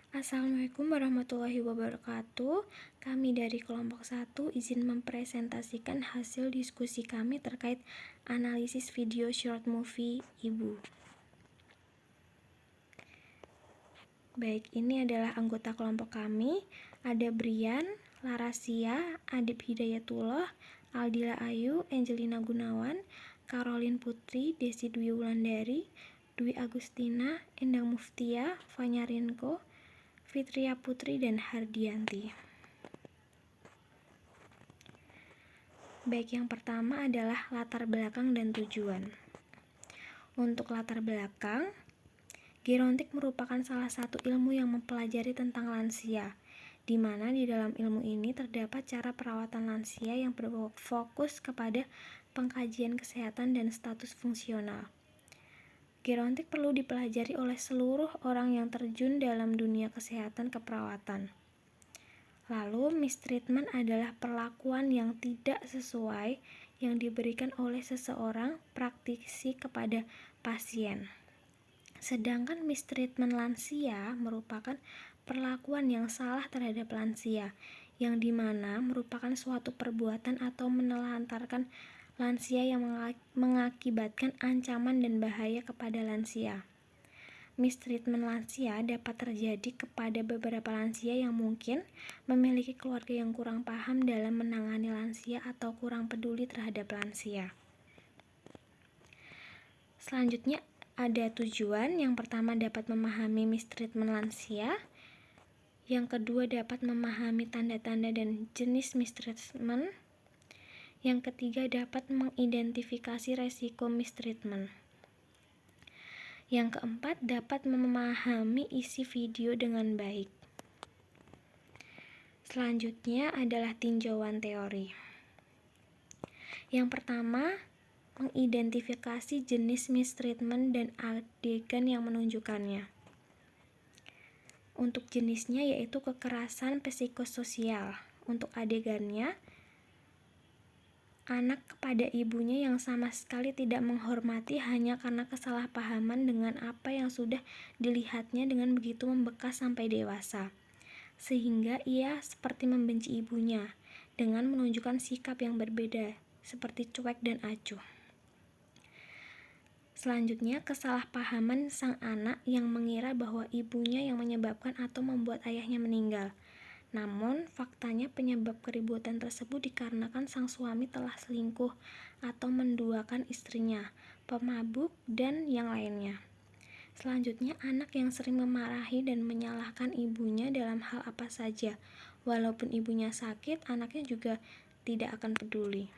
Assalamualaikum warahmatullahi wabarakatuh. Kami dari kelompok 1 izin mempresentasikan hasil diskusi kami terkait analisis video short movie Ibu. Baik, ini adalah anggota kelompok kami. Ada Brian, Larasia, Adib Hidayatullah, Aldila Ayu, Angelina Gunawan, Caroline Putri, Desi Dwi Wulandari, Dwi Agustina, Endang Muftia, Fanya Rinko, Fitria Putri, dan Hardianti. Baik, yang pertama adalah latar belakang dan tujuan. Untuk latar belakang, gerontik merupakan salah satu ilmu yang mempelajari tentang lansia, di mana di dalam ilmu ini terdapat cara perawatan lansia yang berfokus kepada pengkajian kesehatan dan status fungsional. Gerontik perlu dipelajari oleh seluruh orang yang terjun dalam dunia kesehatan keperawatan. Lalu, mistreatment adalah perlakuan yang tidak sesuai yang diberikan oleh seseorang praktisi kepada pasien. Sedangkan mistreatment lansia merupakan perlakuan yang salah terhadap lansia, yang dimana merupakan suatu perbuatan atau menelantarkan lansia yang mengakibatkan ancaman dan bahaya kepada lansia. Mistreatment lansia dapat terjadi kepada beberapa lansia yang mungkin memiliki keluarga yang kurang paham dalam menangani lansia atau kurang peduli terhadap lansia. Selanjutnya ada tujuan. Yang pertama dapat memahami mistreatment lansia. Yang kedua dapat memahami tanda-tanda dan jenis mistreatment. Yang ketiga dapat mengidentifikasi resiko mistreatment. Yang keempat dapat memahami isi video dengan baik. Selanjutnya adalah tinjauan teori. Yang pertama, mengidentifikasi jenis mistreatment dan adegan yang menunjukkannya. Untuk jenisnya yaitu kekerasan psikososial. Untuk adegannya, anak kepada ibunya yang sama sekali tidak menghormati hanya karena kesalahpahaman dengan apa yang sudah dilihatnya dengan begitu membekas sampai dewasa, sehingga ia seperti membenci ibunya dengan menunjukkan sikap yang berbeda seperti cuek dan acuh. Selanjutnya, kesalahpahaman sang anak yang mengira bahwa ibunya yang menyebabkan atau membuat ayahnya meninggal. Namun, faktanya penyebab keributan tersebut dikarenakan sang suami telah selingkuh atau menduakan istrinya, pemabuk, dan yang lainnya. Selanjutnya, anak yang sering memarahi dan menyalahkan ibunya dalam hal apa saja. Walaupun ibunya sakit, anaknya juga tidak akan peduli.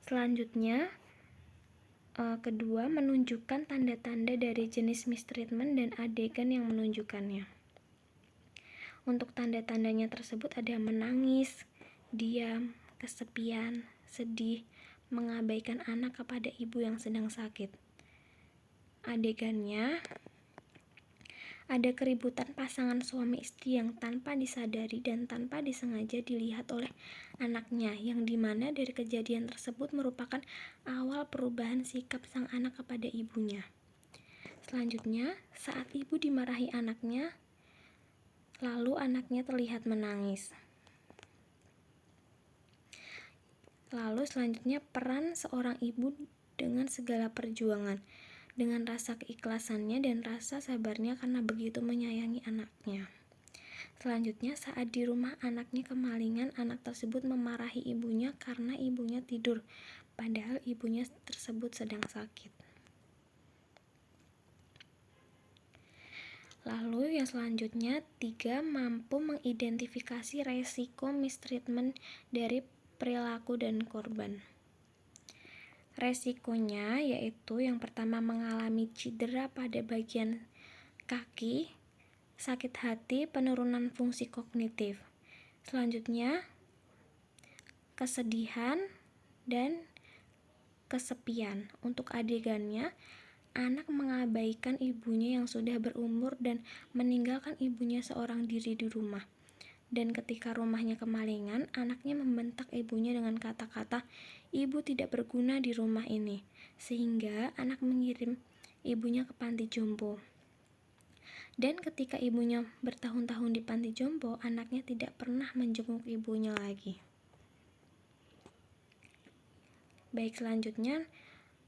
Selanjutnya, kedua, menunjukkan tanda-tanda dari jenis mistreatment dan adegan yang menunjukkannya. Untuk tanda-tandanya tersebut ada menangis, diam, kesepian, sedih, mengabaikan anak kepada ibu yang sedang sakit. Adegannya ada keributan pasangan suami istri yang tanpa disadari dan tanpa disengaja dilihat oleh anaknya, yang dimana dari kejadian tersebut merupakan awal perubahan sikap sang anak kepada ibunya. Selanjutnya, saat ibu dimarahi anaknya, lalu anaknya terlihat menangis. Lalu selanjutnya, peran seorang ibu dengan segala perjuangan, dengan rasa keikhlasannya dan rasa sabarnya karena begitu menyayangi anaknya. Selanjutnya, saat di rumah anaknya kemalingan, anak tersebut memarahi ibunya karena ibunya tidur, padahal ibunya tersebut sedang sakit. Lalu yang selanjutnya, 3, mampu mengidentifikasi resiko mistreatment dari perilaku dan korban. Resikonya yaitu yang pertama mengalami cedera pada bagian kaki, sakit hati, penurunan fungsi kognitif. Selanjutnya, kesedihan dan kesepian. Untuk adegannya, anak mengabaikan ibunya yang sudah berumur dan meninggalkan ibunya seorang diri di rumah. Dan ketika rumahnya kemalingan, anaknya membentak ibunya dengan kata-kata, "Ibu tidak berguna di rumah ini," sehingga anak mengirim ibunya ke panti jompo. Dan ketika ibunya bertahun-tahun di panti jompo, anaknya tidak pernah menjenguk ibunya lagi. Baik, selanjutnya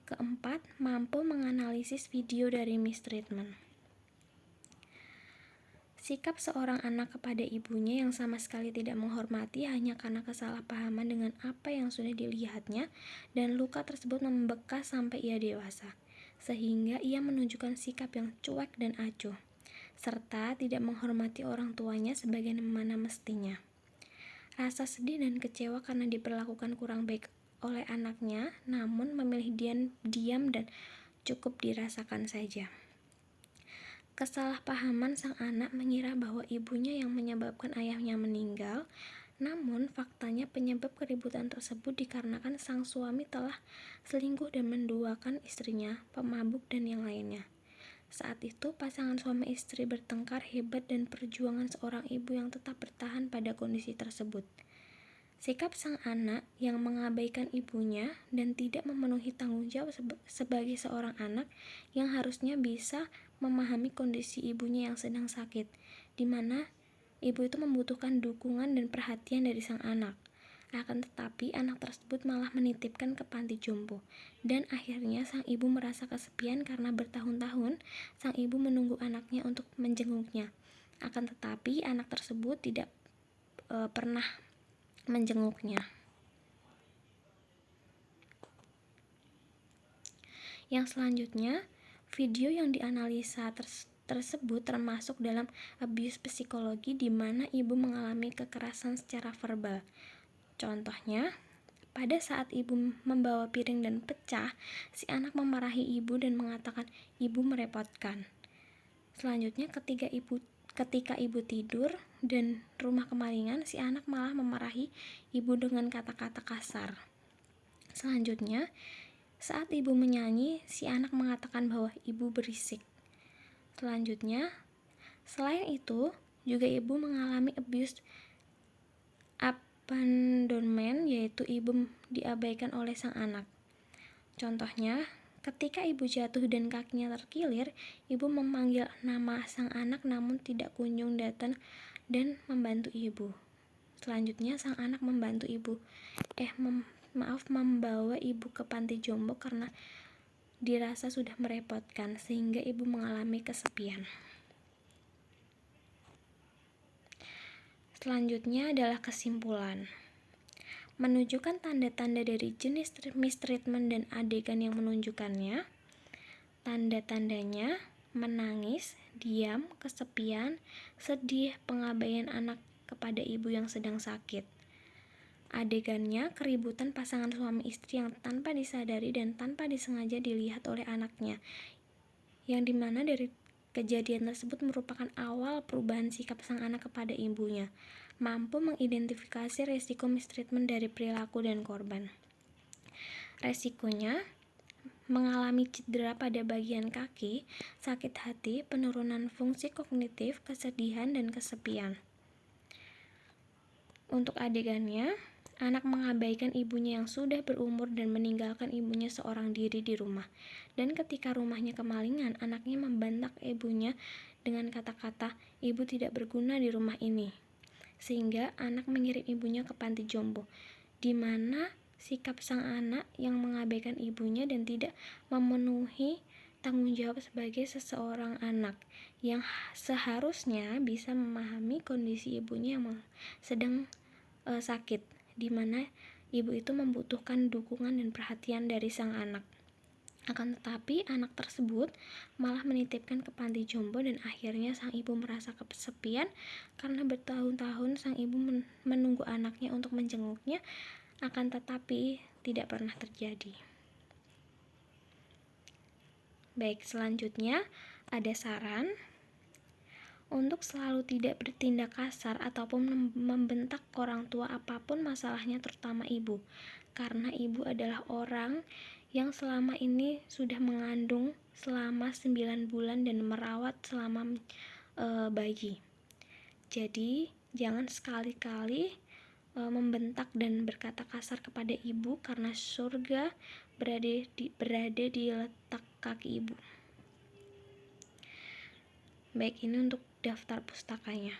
keempat, mampu menganalisis video dari mistreatment. Sikap seorang anak kepada ibunya yang sama sekali tidak menghormati hanya karena kesalahpahaman dengan apa yang sudah dilihatnya, dan luka tersebut membekas sampai ia dewasa, sehingga ia menunjukkan sikap yang cuek dan acuh, serta tidak menghormati orang tuanya sebagaimana mestinya. Rasa sedih dan kecewa karena diperlakukan kurang baik oleh anaknya, namun memilih diam dan cukup dirasakan saja. Kesalahpahaman sang anak mengira bahwa ibunya yang menyebabkan ayahnya meninggal, namun faktanya penyebab keributan tersebut dikarenakan sang suami telah selingkuh dan menduakan istrinya, pemabuk dan yang lainnya. Saat itu pasangan suami istri bertengkar hebat dan perjuangan seorang ibu yang tetap bertahan pada kondisi tersebut. Sikap sang anak yang mengabaikan ibunya dan tidak memenuhi tanggung jawab sebagai seorang anak yang harusnya bisa memahami kondisi ibunya yang sedang sakit, di mana ibu itu membutuhkan dukungan dan perhatian dari sang anak. Akan tetapi anak tersebut malah menitipkan ke panti jompo, dan akhirnya sang ibu merasa kesepian karena bertahun-tahun sang ibu menunggu anaknya untuk menjenguknya. Akan tetapi anak tersebut tidak pernah menjenguknya. Yang selanjutnya, video yang dianalisa tersebut termasuk dalam abuse psikologi di mana ibu mengalami kekerasan secara verbal. Contohnya, pada saat ibu membawa piring dan pecah, si anak memarahi ibu dan mengatakan ibu merepotkan. Selanjutnya, ketika ibu tidur dan rumah kemalingan, si anak malah memarahi ibu dengan kata-kata kasar. Selanjutnya, saat ibu menyanyi, si anak mengatakan bahwa ibu berisik. Selanjutnya, selain itu, juga ibu mengalami abuse abandonment, yaitu ibu diabaikan oleh sang anak. Contohnya, ketika ibu jatuh dan kakinya terkilir, ibu memanggil nama sang anak namun tidak kunjung datang dan membantu ibu. Selanjutnya, sang anak membantu ibu membawa ibu ke panti jompo karena dirasa sudah merepotkan, sehingga ibu mengalami kesepian. Selanjutnya adalah kesimpulan. Menunjukkan tanda-tanda dari jenis mistreatment dan adegan yang menunjukkannya. Tanda-tandanya: menangis, diam, kesepian, sedih, pengabaian anak kepada ibu yang sedang sakit. Adegannya, keributan pasangan suami istri yang tanpa disadari dan tanpa disengaja dilihat oleh anaknya, yang dimana dari kejadian tersebut merupakan awal perubahan sikap sang anak kepada ibunya, mampu mengidentifikasi resiko mistreatment dari perilaku dan korban. Resikonya, mengalami cedera pada bagian kaki, sakit hati, penurunan fungsi kognitif, kesedihan, dan kesepian. Untuk adegannya, anak mengabaikan ibunya yang sudah berumur dan meninggalkan ibunya seorang diri di rumah. Dan ketika rumahnya kemalingan, anaknya membentak ibunya dengan kata-kata, "Ibu tidak berguna di rumah ini." Sehingga anak mengirim ibunya ke panti jompo, di mana sikap sang anak yang mengabaikan ibunya dan tidak memenuhi tanggung jawab sebagai seseorang anak yang seharusnya bisa memahami kondisi ibunya yang sedang sakit, di mana ibu itu membutuhkan dukungan dan perhatian dari sang anak. Akan tetapi anak tersebut malah menitipkan ke panti jompo, dan akhirnya sang ibu merasa kesepian karena bertahun-tahun sang ibu menunggu anaknya untuk menjenguknya, akan tetapi tidak pernah terjadi. Baik, selanjutnya ada saran untuk selalu tidak bertindak kasar ataupun membentak orang tua apapun masalahnya, terutama ibu, karena ibu adalah orang yang selama ini sudah mengandung selama 9 bulan dan merawat selama bayi. Jadi jangan sekali-kali membentak dan berkata kasar kepada ibu, karena surga berada di letak kaki ibu. Baik, ini untuk daftar pustakanya.